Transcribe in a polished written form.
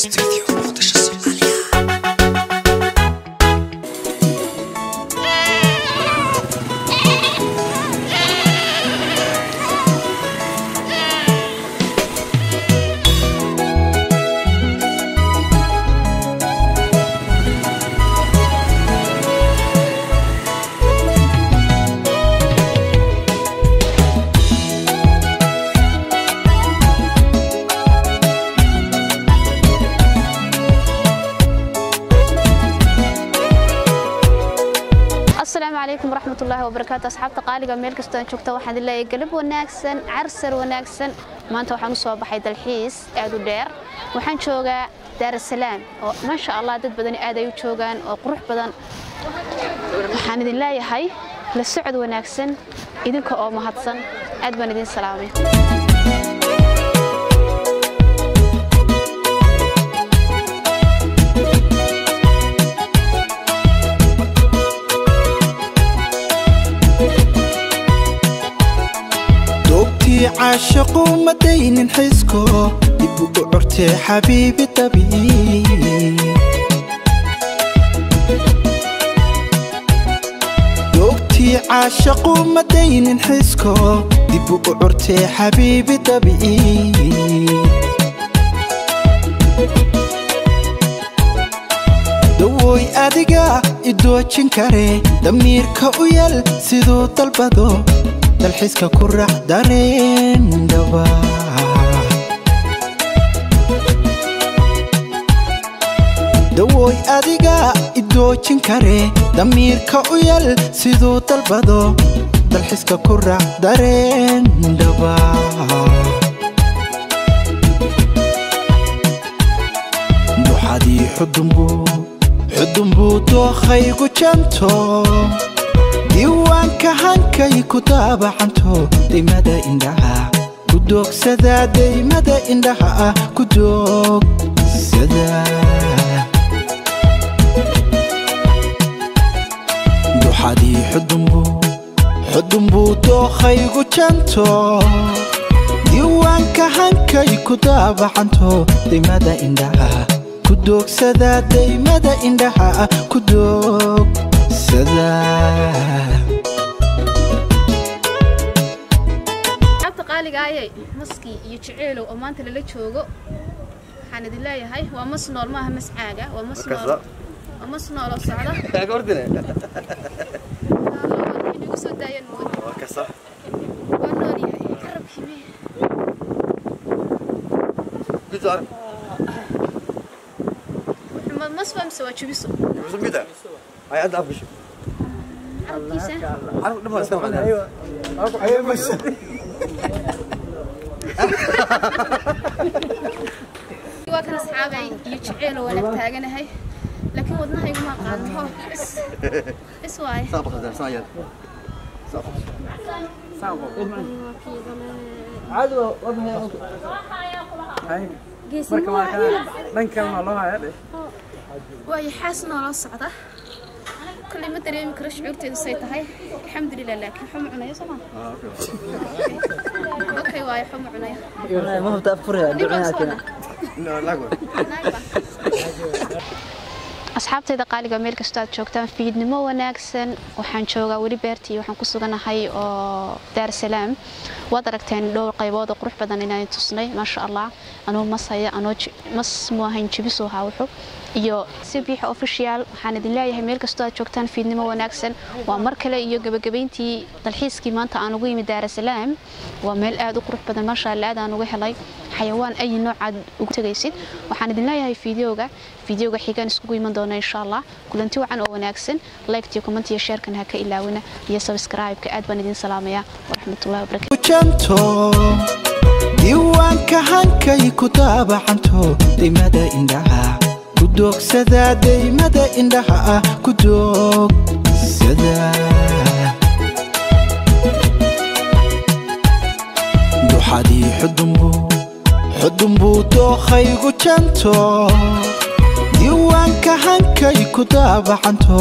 استوديو مقدش الصومالية. السلام عليكم ورحمة الله وبركاته. أصحاب تقاليق ميل كستان شوكتا واحد الله يقلب وناكسن عرسر وناكسن ما أنت وحن صوب حيد الحيس أدو دير وحن شوقا دار السلام ما شاء الله دد بدني آدا يشوقان وقروح بدن وحن الله يحي للسعد وناكسن إذن كأو مهدسن أدبن إذن سلامي. عاشقوا مدين حسكو يبقوا عرتي حبيبي طبيعي دوبتي عاشقوا مدين حسكو يبقوا عرتي حبيبي طبيعي دوي أدقى إدوشن كاري دميرك ويل سيدو طلبادو dalxiiska ku raax dareen dhaba dawooy adiga idoojin kare damiirka u yal siduu dalbado dalxiiska ku raax dareen dhaba duxadii xudunbuu dookhaygu janto diiwaanka hankay ku daabacanto daymada indhaha ku doogsada daymada indhaha ku doogsada duxadii xudunbuu dookhaygu janto diiwaanka hankay ku daabacanto daymada indhaha ku doogsada daymada indhaha ku doogsada قالي مسكي يجعله وما أنت اللي تشوقه حنا دلائي هاي ومس نور ما هم مسعاجة ومس نور الصعدة. تعقردنا. اللي يقصد داين مود. كسر. والنوري قرب حميه. بيزار. ما مصفى مسوى شو بيسو. بيسو بيدا. هاي أضعف بشو. عرب كيسة. عرب لما استمع. أيوة. أيوة بس. وكان أصحابي يجعلوا ولا تاجنا هاي لكن ودنا هاي ما قال هو بس واي صابخ هذا صاير صابخ عادوا وضعها هاي مركب كان الله هذا واي حاسنا على الصعدة كل ما ترى مكرش عرتي الصيت هاي الحمد لله لكن حم عناية سما اوكي واي حم عناية ما هو تأفرها دعنا كنا لا لا أصحابتي دقالق ميل كستاد joogtaan fiidnimo wanaagsan waxaan joogaa wali beertii waxaan ku suganahay oo Dar es Salaam wad aragteen dhowr qaybood oo qurux badan inaan tusnay ma sha Allah anoo masaya anoo mas moohan jibiso hawxo iyo sibiix official waxaan idin leeyahay meel kastoo aad joogtaan fiidnimo wanaagsan waa mar kale iyo gabagabeyntii dalxiiskii maanta aan ugu yimid Dar es Salaam waa meel aad u qurux badan ma sha Allah aan ugu helay xayawaan ay nooc aad ugu tagaysid waxaan idin leeyahay fiidiyoga xigaan isku iman doona insha Allah kulanti wacan oo wanaagsan like iyo comment iyo share kan ha ka ilaawina iyo subscribe ka aad baan idin salaamaya warahmatullahi wabarakatuh janto diiwaanka hankay ku daabacanto daymada indhaha ku doogsada daymada indhaha ku doogsada duxadii xudunbuu dookhaygu janto diiwaanka hankay ku daabacanto